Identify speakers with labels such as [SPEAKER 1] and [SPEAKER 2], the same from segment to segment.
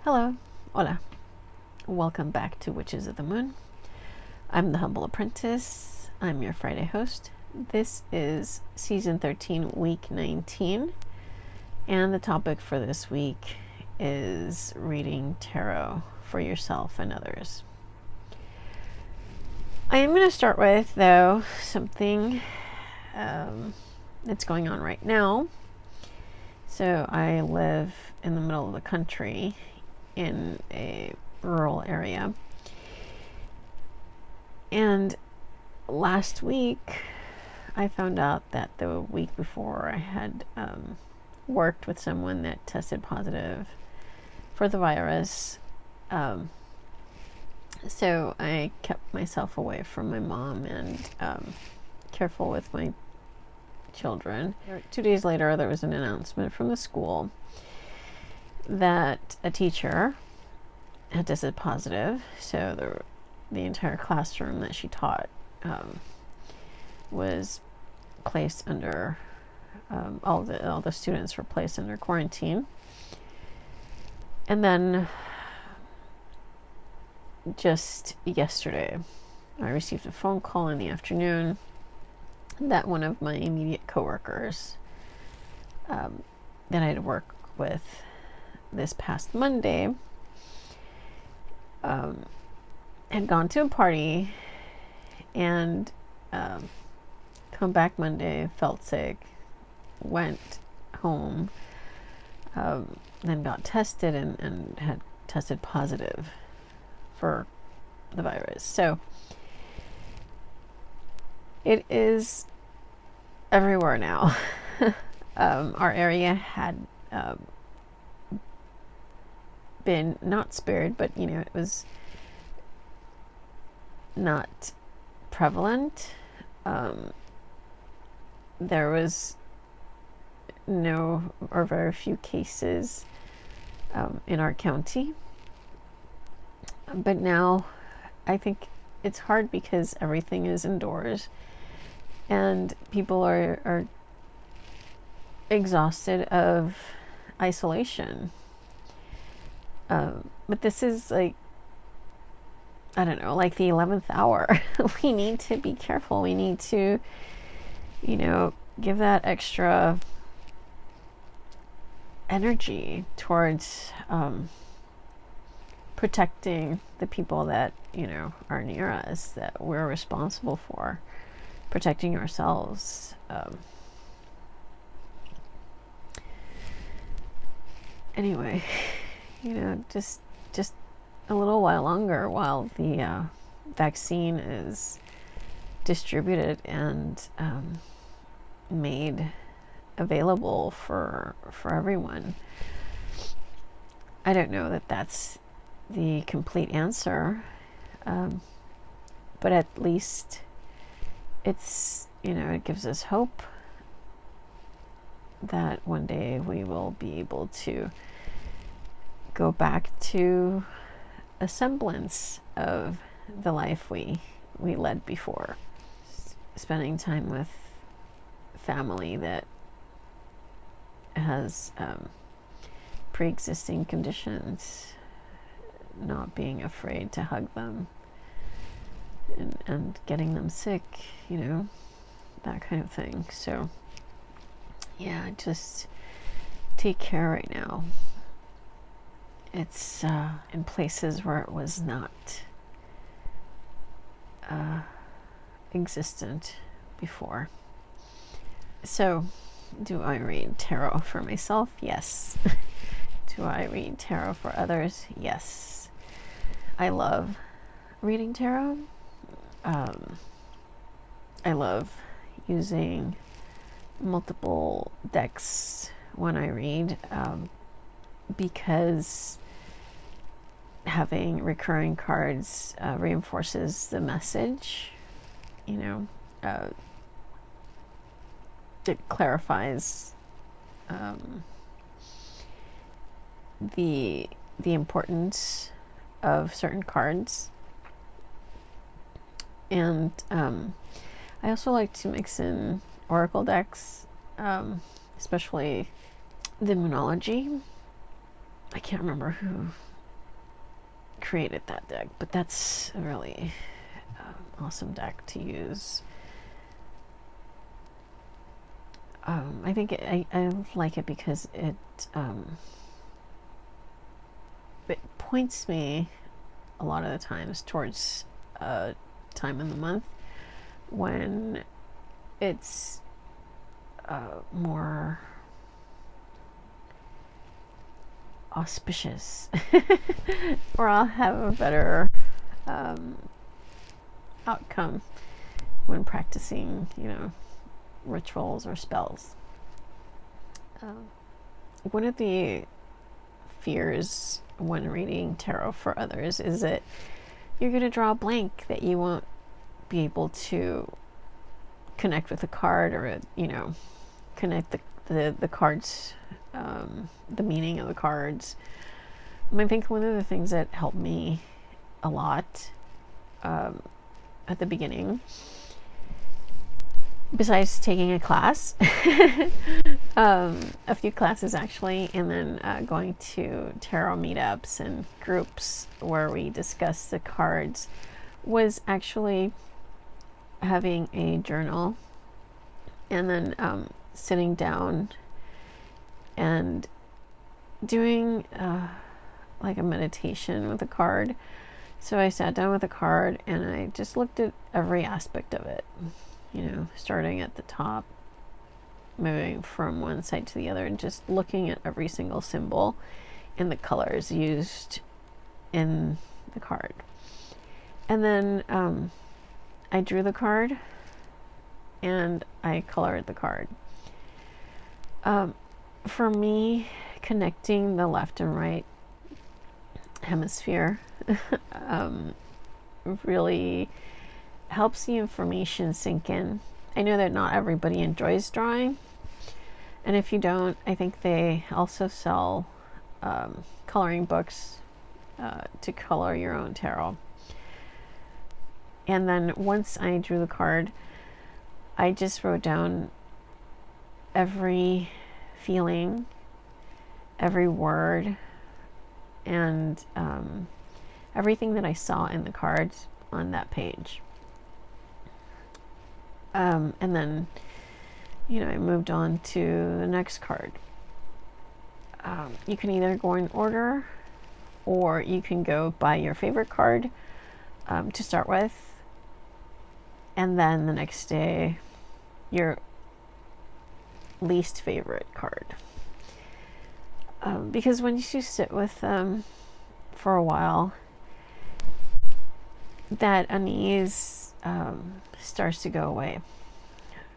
[SPEAKER 1] Hello, hola, welcome back to Witches of the Moon. I'm the Humble Apprentice. I'm your Friday host. This is Season 13, Week 19, and the topic for this week is reading tarot for yourself and others. I am going to start with, though, something that's going on right now. So I live in the middle of the country in a rural area. And last week, I found out that the week before I had worked with someone that tested positive for the virus. So I kept myself away from my mom and careful with my children. 2 days later, there was an announcement from the school that a teacher had tested positive. So the entire classroom that she taught was placed under, all the students were placed under quarantine. And then just yesterday, I received a phone call in the afternoon that one of my immediate coworkers that I had worked with this past Monday had gone to a party and come back Monday, felt sick, went home, then got tested and had tested positive for the virus. So it is everywhere now. Our area had been not spared, but it was not prevalent. There was no or very few cases in our county. But now I think it's hard because everything is indoors and people are exhausted of isolation. But this is like, I don't know, like the 11th hour. We need to be careful. We need to, give that extra energy towards protecting the people that, are near us, that we're responsible for, protecting ourselves. Anyway, just a little while longer while the vaccine is distributed and made available for everyone. I don't know that that's the complete answer, but at least it's, it gives us hope that one day we will be able to go back to a semblance of the life we led before. Spending time with family that has pre-existing conditions, not being afraid to hug them and getting them sick, that kind of thing. So yeah, just take care right now. It's in places where it was not existent before. So, do I read tarot for myself? Yes. Do I read tarot for others? Yes. I love reading tarot. I love using multiple decks when I read, because having recurring cards reinforces the message. It clarifies the importance of certain cards. And I also like to mix in oracle decks, especially the Moonology. I can't remember who created that deck, but that's a really awesome deck to use. I think I like it because it points me a lot of the times towards a time in the month when it's more auspicious, or I'll have a better outcome when practicing, rituals or spells. One of the fears when reading tarot for others is that you're going to draw a blank, that you won't be able to connect with the card, or connect the cards, the meaning of the cards. And I think one of the things that helped me a lot at the beginning, besides taking a class, a few classes actually, and then going to tarot meetups and groups where we discuss the cards, was actually having a journal and then sitting down and doing like a meditation with a card. So I sat down with a card and I just looked at every aspect of it, starting at the top, moving from one side to the other, and just looking at every single symbol and the colors used in the card. And then I drew the card and I colored the card. For me, connecting the left and right hemisphere really helps the information sink in. I know that not everybody enjoys drawing, and if you don't, I think they also sell coloring books to color your own tarot. And then once I drew the card, I just wrote down every feeling, every word, and everything that I saw in the cards on that page. And then, I moved on to the next card. You can either go in order, or you can go by your favorite card to start with, and then the next day your least favorite card. Because when you sit with them for a while, that unease starts to go away.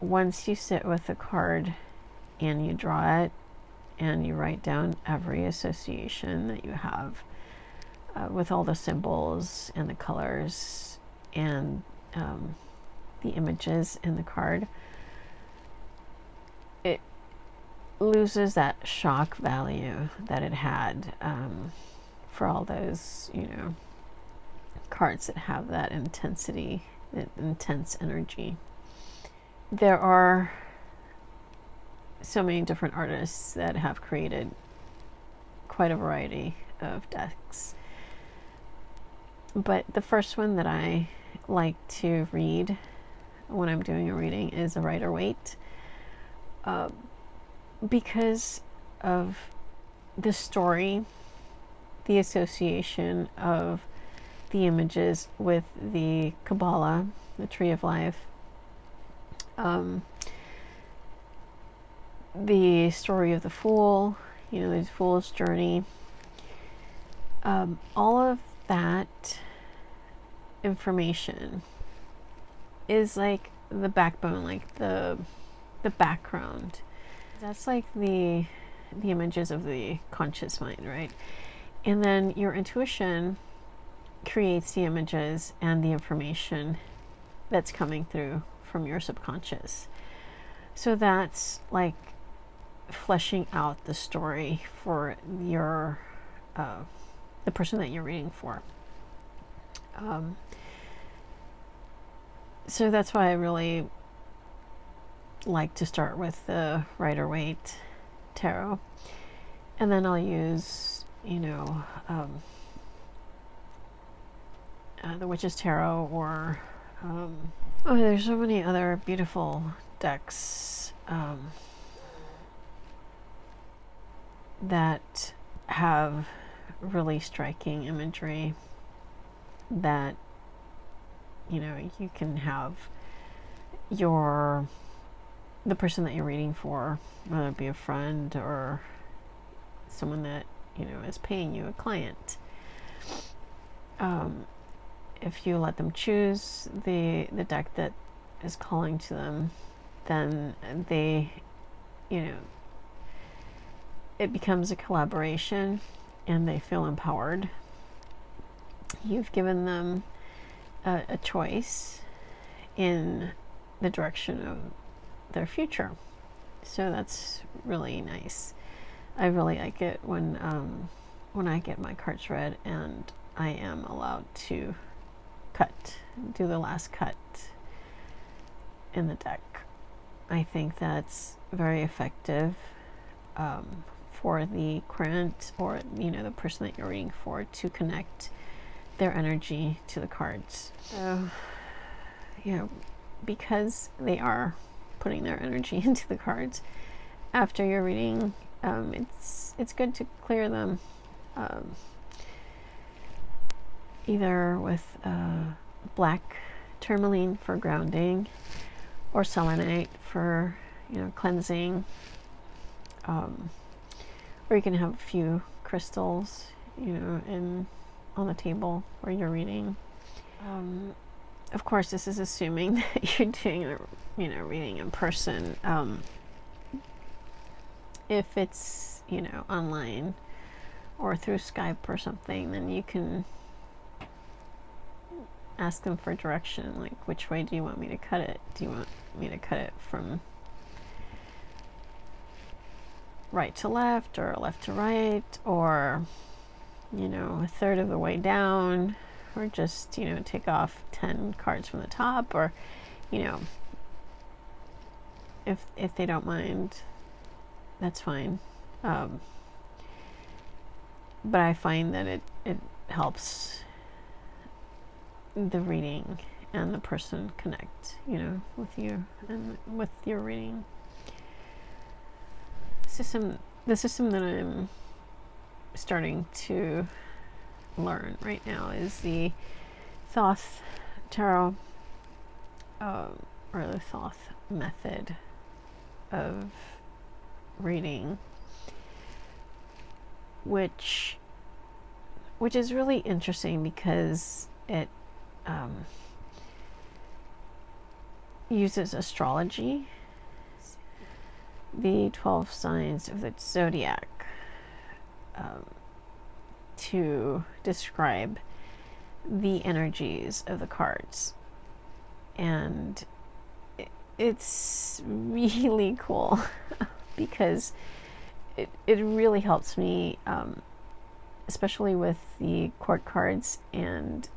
[SPEAKER 1] Once you sit with the card and you draw it and you write down every association that you have with all the symbols and the colors and the images in the card, it loses that shock value that it had for all those, cards that have that intensity, that intense energy. There are so many different artists that have created quite a variety of decks. But the first one that I like to read when I'm doing a reading is a Rider-Waite, because of the story, the association of the images with the Kabbalah, the Tree of Life, the story of the Fool, the Fool's journey, all of that information is like the backbone, like the background. That's like the images of the conscious mind, right? And then your intuition creates the images and the information that's coming through from your subconscious. So that's like fleshing out the story for your the person that you're reading for. So that's why I really like to start with the Rider-Waite tarot, and then I'll use the Witch's Tarot, or oh, there's so many other beautiful decks that have really striking imagery that, you know, you can have the person that you're reading for, whether it be a friend or someone that, you know, is paying you, a client. If you let them choose the deck that is calling to them, then they, you know, it becomes a collaboration and they feel empowered. You've given them a choice in the direction of their future. So that's really nice. I really like it when I get my cards read and I am allowed to do the last cut in the deck. I think that's very effective for the client, or, you know, the person that you're reading for, to connect their energy to the cards. So, you know, because they are putting their energy into the cards after your reading, it's good to clear them, either with black tourmaline for grounding, or selenite for, you know, cleansing, or you can have a few crystals, you know, on the table where you're reading. Of course, this is assuming that you're doing a, you know, reading in person. If it's, you know, online or through Skype or something, then you can ask them for direction, like, which way do you want me to cut it? Do you want me to cut it from right to left, or left to right, or, you know, a third of the way down, or just, you know, take off 10 cards from the top, or, you know, if they don't mind, that's fine. But I find that it helps the reading and the person connect, you know, with you and with your reading. The system that I'm starting to learn right now is the Thoth Tarot, or the Thoth method of reading, which is really interesting because it uses astrology, the 12 signs of the zodiac, to describe the energies of the cards. And it's really cool because it really helps me, especially with the court cards, and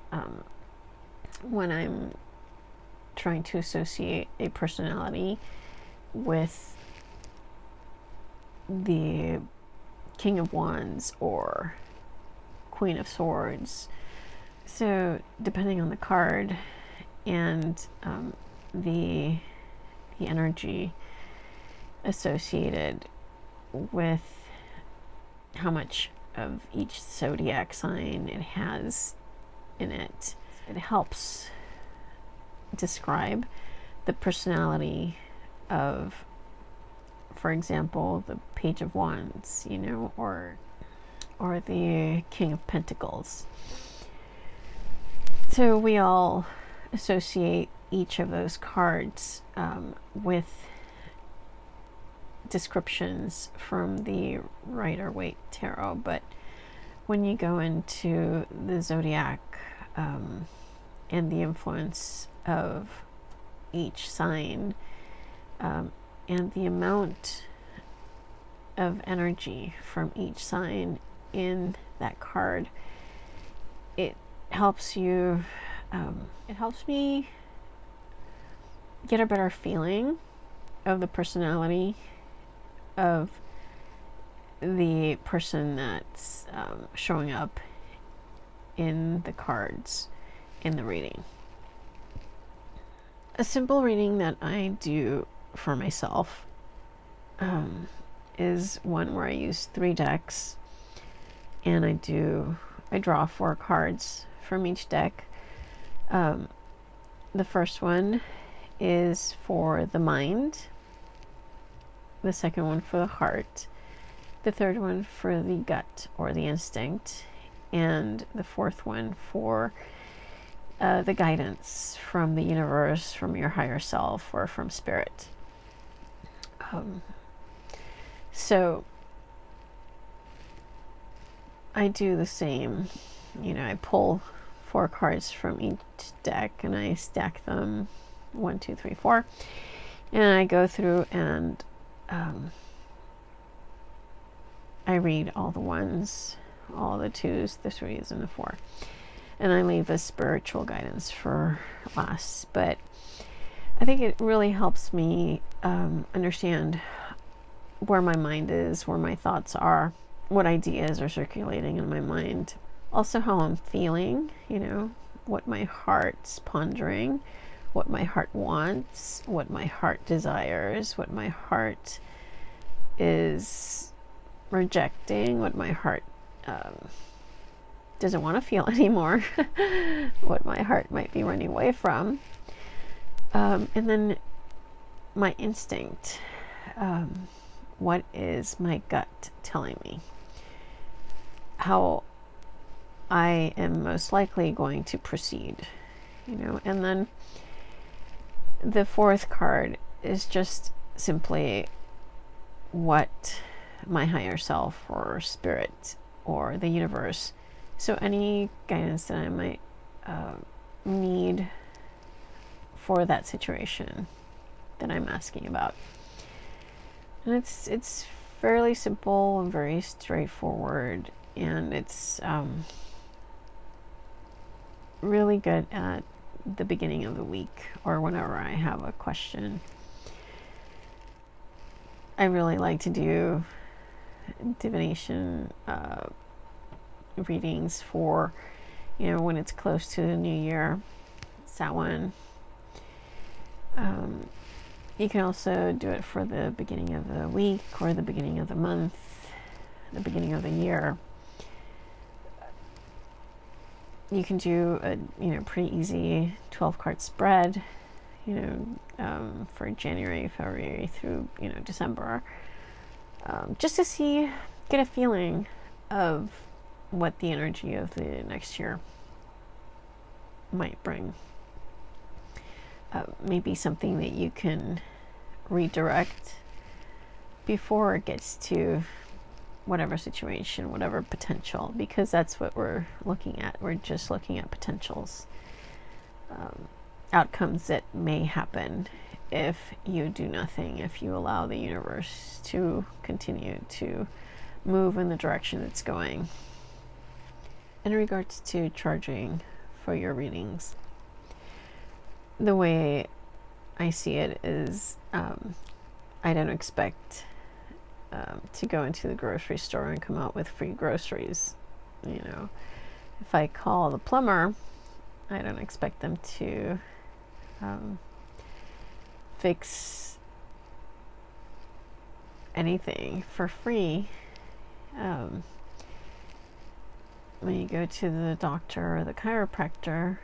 [SPEAKER 1] when I'm trying to associate a personality with the King of Wands or Queen of Swords. So depending on the card and the energy associated with how much of each zodiac sign it has in it, it helps describe the personality of, for example, the Page of Wands, you know, or the King of Pentacles. So we all associate each of those cards with descriptions from the Rider-Waite Tarot, but when you go into the zodiac and the influence of each sign, and the amount of energy from each sign in that card, it helps you, it helps me get a better feeling of the personality of the person that's showing up in the cards. in the reading. A simple reading that I do for myself is one where I use 3 decks, and I draw 4 cards from each deck. The first one is for the mind, the second one for the heart, the third one for the gut or the instinct, and the fourth one for the guidance from the universe, from your higher self, or from spirit. So I do the same. I pull 4 cards from each deck and I stack them 1, 2, 3, 4, and I go through and I read all the 1s, all the 2s, the 3s, and the 4, and I leave a spiritual guidance for last. But I think it really helps me understand where my mind is, where my thoughts are, what ideas are circulating in my mind, also how I'm feeling, what my heart's pondering, what my heart wants, what my heart desires, what my heart is rejecting, what my heart doesn't want to feel anymore, what my heart might be running away from, and then my instinct. What is my gut telling me? How I am most likely going to proceed, and then the 4th card is just simply what my higher self or spirit or the universe, so any guidance that I might need for that situation that I'm asking about. And it's fairly simple and very straightforward, and it's really good at the beginning of the week or whenever I have a question. I really like to do divination readings for, when it's close to the new year, Samhain. You can also do it for the beginning of the week or the beginning of the month, the beginning of the year. You can do a pretty easy 12-card spread, for January, February through December, just to get a feeling of what the energy of the next year might bring. Maybe something that you can redirect before it gets to whatever situation, whatever potential, because that's what we're looking at. We're just looking at potentials, outcomes that may happen if you do nothing, if you allow the universe to continue to move in the direction it's going. In regards to charging for your readings, the way I see it is I don't expect to go into the grocery store and come out with free groceries. If I call the plumber, I don't expect them to fix anything for free. When you go to the doctor or the chiropractor,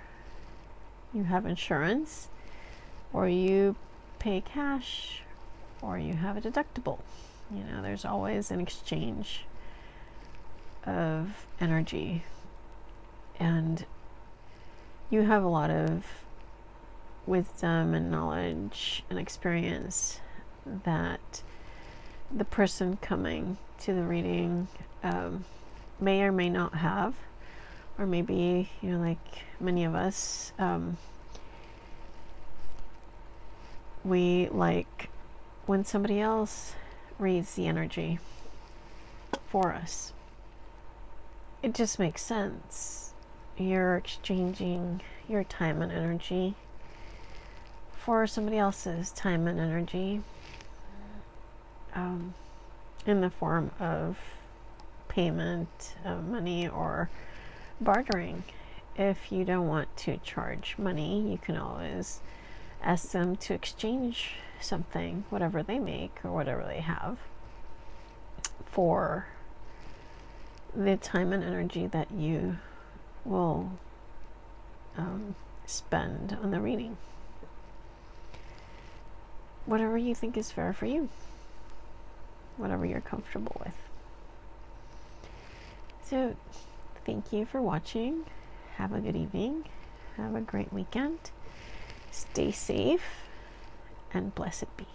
[SPEAKER 1] you have insurance, or you pay cash, or you have a deductible. There's always an exchange of energy, and you have a lot of wisdom and knowledge and experience that the person coming to the reading may or may not have, or maybe, like many of us, we like when somebody else reads the energy for us. It just makes sense. You're exchanging your time and energy for somebody else's time and energy, in the form of payment, money, or bartering. if you don't want to charge money, you can always ask them to exchange something, whatever they make or whatever they have, for the time and energy that you will spend on the reading. Whatever you think is fair for you, whatever you're comfortable with. So, thank you for watching. Have a good evening. Have a great weekend. Stay safe and blessed be.